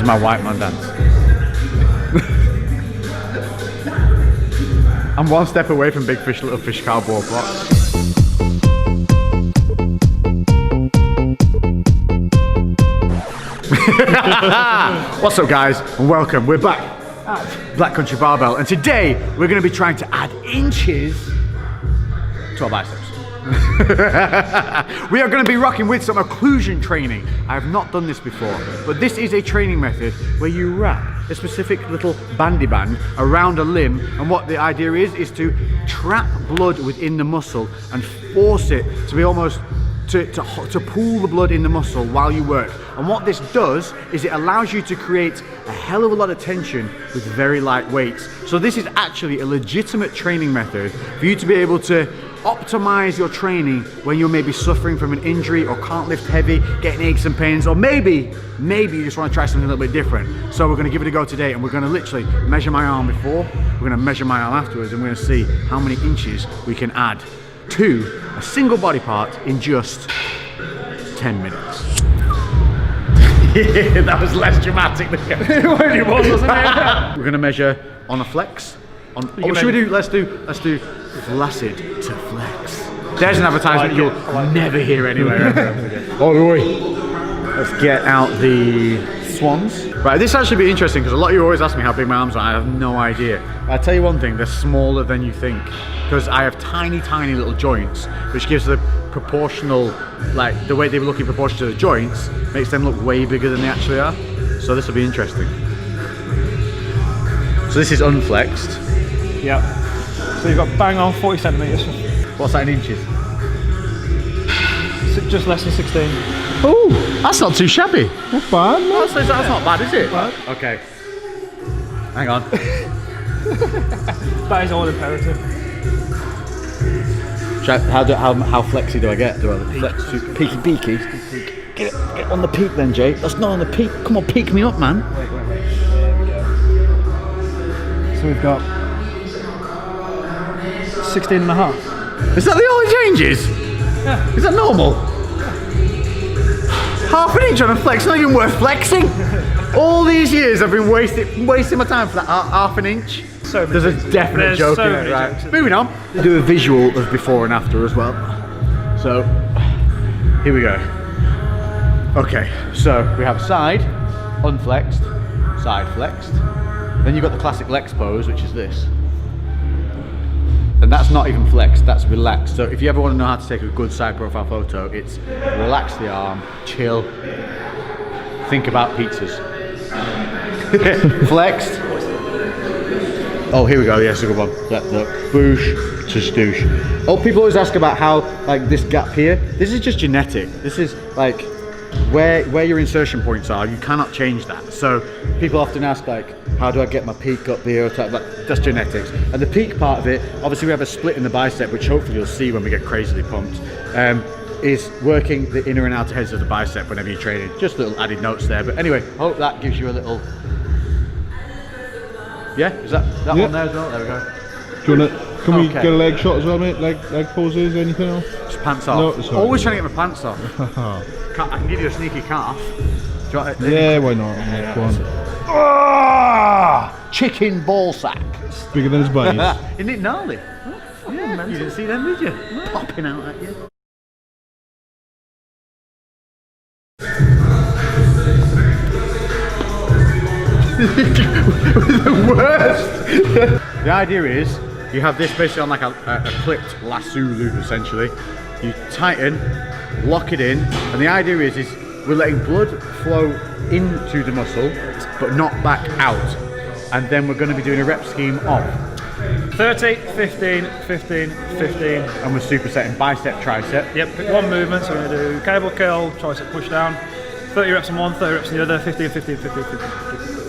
is my white man dance. I'm one step away from big fish, little fish cowboy blocks. What's up guys, and welcome. We're back at Black Country Barbell, and today we're going to be trying to add inches to our biceps. We are going to be rocking with some occlusion training. I have not done this before, but this is a training method where you wrap a specific little bandy band around a limb, and what the idea is to trap blood within the muscle and force it to be almost to pool the blood in the muscle while you work. And what this does is it allows you to create a hell of a lot of tension with very light weights. So this is actually a legitimate training method for you to be able to optimize your training when you're maybe suffering from an injury or can't lift heavy, getting aches and pains, or maybe you just want to try something a little bit different. So we're going to give it a go today, and we're going to literally measure my arm before, we're going to measure my arm afterwards, and we're going to see how many inches we can add to a single body part in just 10 minutes. Yeah, that was less dramatic than it really was, wasn't it? We're going to measure on a flex. Should we do? Let's do flaccid to flex. There's an advertisement you'll never hear anywhere ever. Oh boy. Let's get out the swans. Right, this actually be interesting because a lot of you always ask me how big my arms are. I have no idea. I'll tell you one thing, they're smaller than you think, because I have tiny little joints, which gives the proportional, like the way they look in proportion to the joints, makes them look way bigger than they actually are. So this will be interesting. So this is unflexed. Yep. So you've got bang on 40 centimetres. What's that in inches? Just less than 16. Oh, that's not too shabby. Not bad, no? That's not bad, is it? Bad. Okay. Hang on. That is all imperative. How flexy do I get? Do I flex peaky beaky? Get on the peak then, Jay. That's not on the peak. Come on, peak me up, man. Wait. There we go. So we've got 16 and a half. Is that the only changes? Yeah. Is that normal? Half an inch on a flex, not even worth flexing. All these years I've been wasting my time for that half an inch. So there's a definite joke in it, right? Jokes. Moving on. We do a visual of before and after as well. So, here we go. Okay, so we have side, unflexed, side flexed. Then you've got the classic Lex pose, which is this. And that's not even flexed, that's relaxed. So if you ever want to know how to take a good side profile photo, it's relax the arm, chill, think about pizzas. Flexed. Oh, here we go, yes, a good one. Boosh to stoosh. Oh, people always ask about how, like, this gap here, this is just genetic. This is, like, where your insertion points are, you cannot change that. So people often ask, like, how do I get my peak up here? That's genetics. And the peak part of it, obviously we have a split in the bicep, which hopefully you'll see when we get crazily pumped, is working the inner and outer heads of the bicep whenever you're training. Just little added notes there. But anyway, hope that gives you a little... Yeah, is that one there as well? There we go. Do you want to, can we get a leg shot as well, mate? Leg poses, anything else? Just pants off. No, always trying to get my pants off. I can give you a sneaky calf. Do you want it? Yeah, why not? Yeah, go on. Oh, chicken ball sack. Bigger than his body. Isn't it gnarly? Oh, yeah, you didn't see them, did you? Popping out at you. The worst. The idea is you have this basically on like a clipped lasso loop essentially. You tighten, lock it in, and the idea is we're letting blood flow into the muscle but not back out. And then we're going to be doing a rep scheme of 30, 15, 15, 15. And we're supersetting bicep, tricep. Yep, pick one movement, so we're going to do cable curl, tricep push down. 30 reps on one, 30 reps on the other, 15, 15, 15, 15.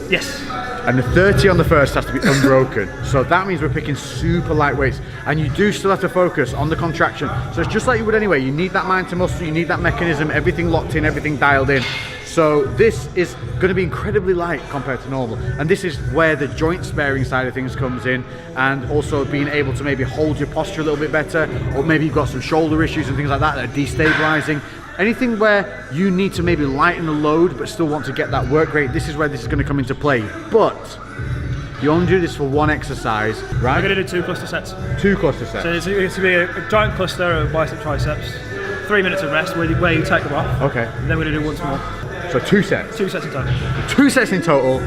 Yes. And the 30 on the first has to be unbroken. So that means we're picking super light weights. And you do still have to focus on the contraction. So it's just like you would anyway. You need that mind to muscle, you need that mechanism, everything locked in, everything dialed in. So this is going to be incredibly light compared to normal. And this is where the joint sparing side of things comes in, and also being able to maybe hold your posture a little bit better, or maybe you've got some shoulder issues and things like that that are destabilizing. Anything where you need to maybe lighten the load but still want to get that work rate, this is where this is going to come into play. But you only do this for one exercise, right? We're going to do 2 cluster sets. 2 cluster sets. So it's going to be a giant cluster of bicep triceps, 3 minutes of rest where you take them off. Okay. And then we're going to do once more. So 2 sets. 2 sets in total. 2 sets in total,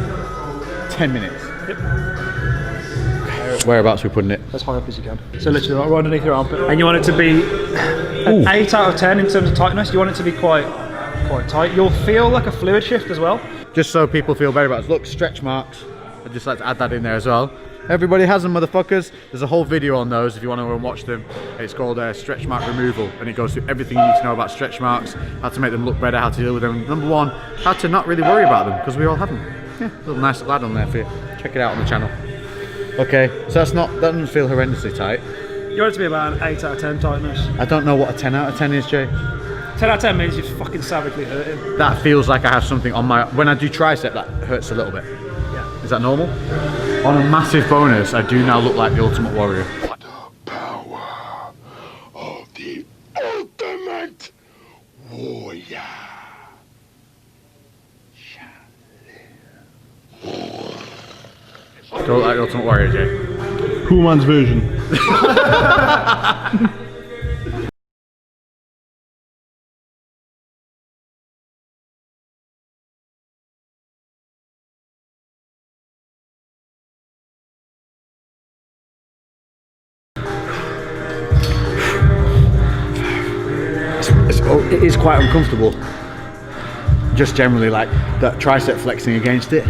10 minutes. Yep. Whereabouts are we putting it? As high up as you can. So literally right underneath your armpit. And you want it to be an 8 out of 10 in terms of tightness. You want it to be quite tight. You'll feel like a fluid shift as well. Just so people feel better about it. Look, stretch marks. I'd just like to add that in there as well. Everybody has them, motherfuckers. There's a whole video on those if you want to go and watch them. It's called stretch mark removal, and it goes through everything you need to know about stretch marks, how to make them look better, how to deal with them. Number 1, how to not really worry about them, because we all have them. Yeah, little nice lad on there for you. Check it out on the channel. Okay, so that doesn't feel horrendously tight. You want it to be about an 8 out of 10 tightness. I don't know what a 10 out of 10 is, Jay. 10 out of 10 means you're fucking savagely hurting. That feels like I have something on my... When I do tricep, that hurts a little bit. Yeah. Is that normal? On a massive bonus, I do now look like the Ultimate Warrior. The power of the Ultimate Warrior. Do I look like the Ultimate Warrior, Jay? Cool man's version. It is quite uncomfortable. Just generally, like that tricep flexing against it.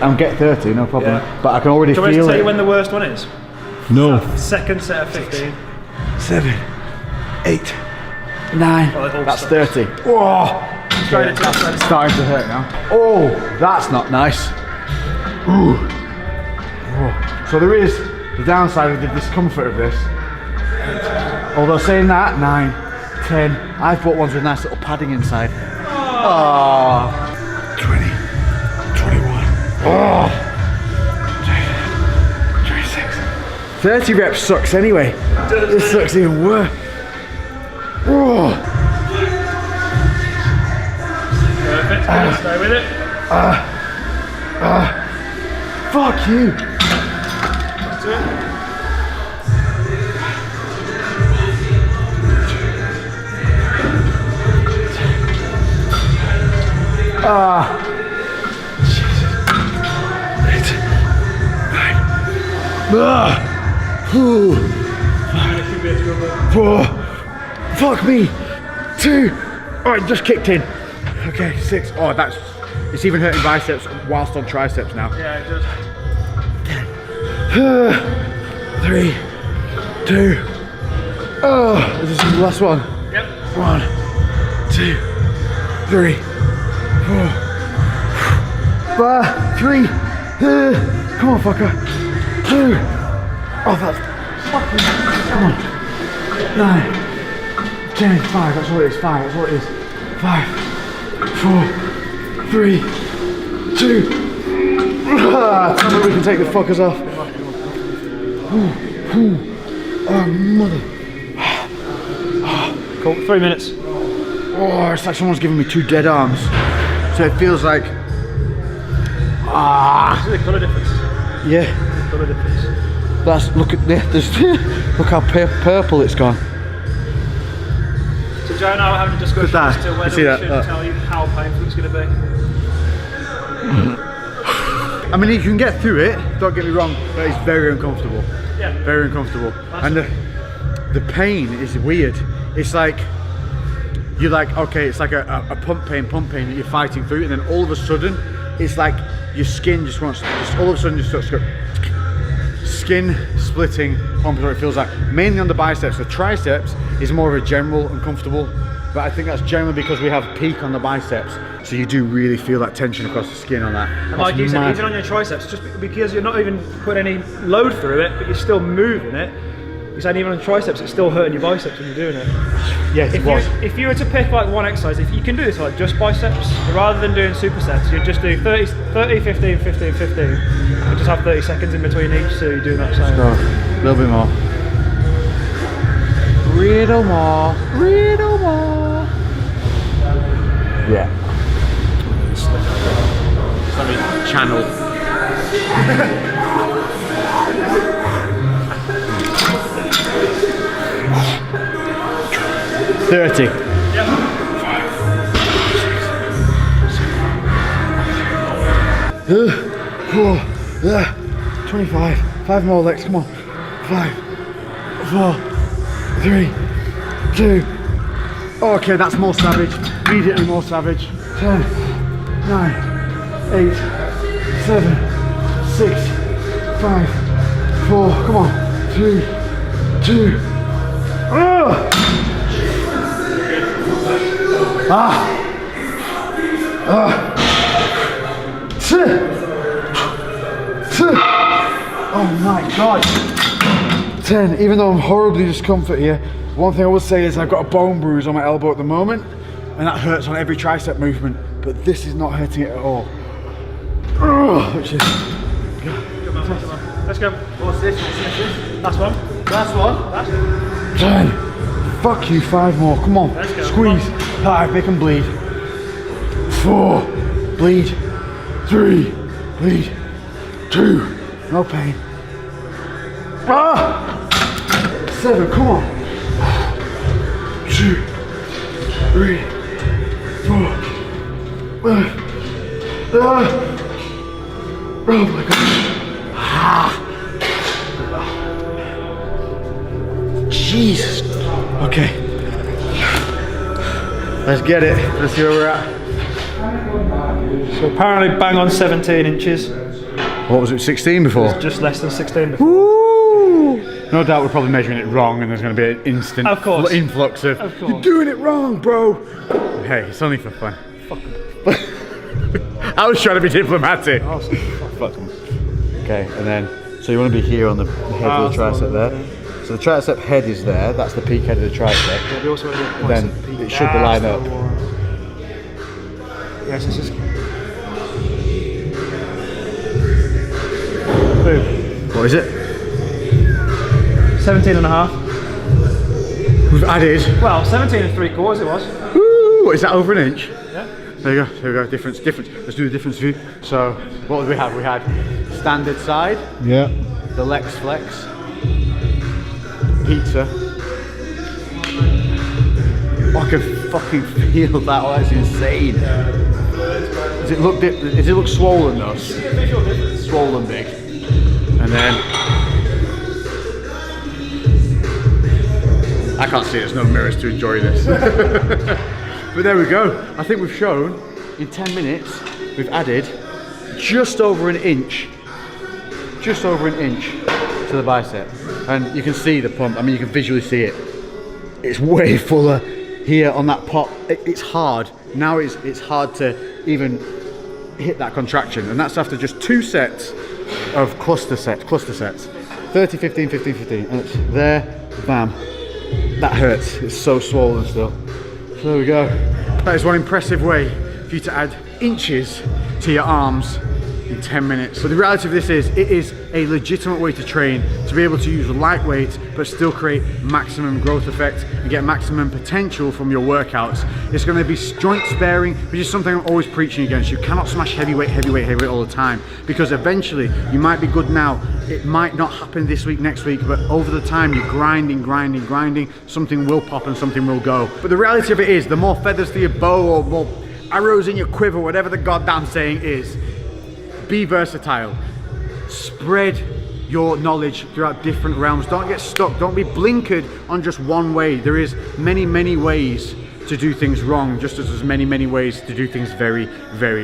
I'll get 30, no problem. Yeah. But I can already Do you want me feel to tell you it. when the worst one is? No. Second set of 15. 7, 8, 9. Well, it all That's stops. 30. Oh, Straight into that side. it's starting to hurt now. Oh, that's not nice. Ooh. Oh. So there is the downside of the discomfort of this. Although saying that, 9, 10. I've bought ones with nice little padding inside. Oh. 20, 21. Oh. 26. 30 reps sucks anyway. This sucks even worse. Oh. Perfect. Stay with it. Fuck you. That's it. Fuck me. 2. Oh, it just kicked in. Okay, 6. Oh, it's even hurting biceps whilst on triceps now. Yeah, it does. 3, 2. Oh, this is the last one. Yep. 1, 2, 3, 4. 3. Come on, fucker. 2. Oh, that's fucking. Come on. 9, 10, 5. That's what it is. 5. That's what it is. 5, 4, 3, 2. Tell me we can take the fuckers off. Oh, mother. Cool. 3 minutes. Oh, it's like someone's giving me 2 dead arms. So it feels like. This is the colour difference. Yeah. Colour difference. Look at this. Look how purple it's gone. So Joe and I were having a discussion that. as to You whether see we that? should tell you how painful it's going to be. I mean, you can get through it, don't get me wrong, but it's very uncomfortable. Yeah. Very uncomfortable. And the pain is weird. It's like, you're like, okay, it's like a pump pain that you're fighting through, and then all of a sudden, it's like your skin just wants, all of a sudden just starts to go, skin splitting, pump is what it feels like. Mainly on the biceps. The triceps is more of a general uncomfortable, but I think that's generally because we have peak on the biceps. So you do really feel that tension across the skin on that. And like you said, even on your triceps, just because you're not even putting any load through it, but you're still moving it, you're saying even on triceps, it's still hurting your biceps when you're doing it. Yes, it was. If you were to pick like one exercise, if you can do this like just biceps, rather than doing supersets, you'd just do 30, 15, 15, 15, and just have 30 seconds in between each, so you're doing that same. Go. A little bit more. Little more. Little more. 30. Yep. 4, 25. 5 more legs, come on. 5, 4, 3, 2. Okay, that's more savage. Immediately more savage. 10, 9, 8, 7, 6, 5, 4. Come on. 3, 2. Oh my god. 10. Even though I'm horribly discomfort here, one thing I would say is I've got a bone bruise on my elbow at the moment, and that hurts on every tricep movement, but this is not hurting it at all. Which is... Let's go. What's this? Last one. Last one? Last. 10. Fuck you, 5 more. Come on. Let's go. Squeeze. 5, make them bleed. 4, bleed. 3, bleed. 2, no pain. 7, come on. 2, 3, 4, 5. Oh my god. Jesus. Okay. Let's get it. Let's see where we're at. So apparently bang on 17 inches. What was it, 16 before? Just less than 16 before. Woo! No doubt we're probably measuring it wrong and there's going to be an instant influx of you're doing it wrong, bro. Hey, it's only for fun. Fuck 'em. I was trying to be diplomatic. Awesome. Fuck 'em. Okay, and then, so you want to be here on the head of the tricep there. So the tricep head is there, that's the peak head of the tricep. Yeah, we also Then it should line up. Yes, this is. Boom. What is it? 17 and a half. We've added. Well, 17 and 3/4 it was. Woo! Is that over an inch? Yeah. There you go, there we go, difference. Let's do the difference view. So, what did we have? We had standard side, Yeah. the legs flex, pizza. Oh, I can fucking feel that, oh, that's insane. Does it look swollen though? Swollen big. And then, I can't see, there's no mirrors to enjoy this. But there we go. I think we've shown, in 10 minutes, we've added just over an inch to the bicep. And you can see the pump, I mean you can visually see it. It's way fuller here on that pop. It's hard. Now it's hard to even hit that contraction. And that's after just 2 sets of cluster sets. 30, 15, 15, 15. And it's there, bam. That hurts, it's so swollen still. So there we go. That is one impressive way for you to add inches to your arms in 10 minutes. So the reality of this is, it is a legitimate way to train, to be able to use lightweight but still create maximum growth effect and get maximum potential from your workouts. It's going to be joint sparing, which is something I'm always preaching against. You cannot smash heavyweight all the time, because eventually you might be good now, it might not happen this week, next week, but over the time you're grinding, something will pop and something will go. But the reality of it is, the more feathers to your bow or more arrows in your quiver, whatever the goddamn saying is, be versatile. Spread your knowledge throughout different realms. Don't get stuck. Don't be blinkered on just one way. There is many ways to do things wrong, just as there's many ways to do things very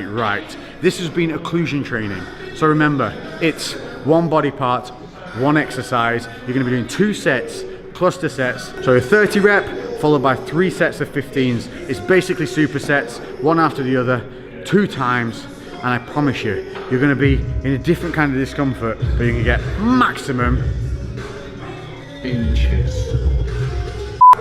right. This has been occlusion training. So remember, it's one body part, one exercise. You're going to be doing 2 sets, cluster sets. So a 30 rep followed by 3 sets of 15s. It's basically supersets, one after the other, 2 times. And I promise you, you're going to be in a different kind of discomfort, but you can get maximum inches.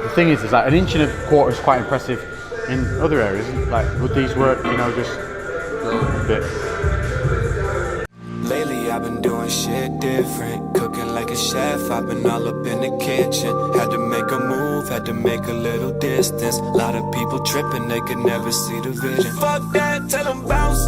The thing is like 1.25 inches is quite impressive in other areas. Like, would these work, you know, just a little bit? Lately I've been doing shit different, cooking like a chef, I've been all up in the kitchen. Had to make a move, had to make a little distance. A lot of people tripping, they could never see the vision. Fuck that, tell them bounce.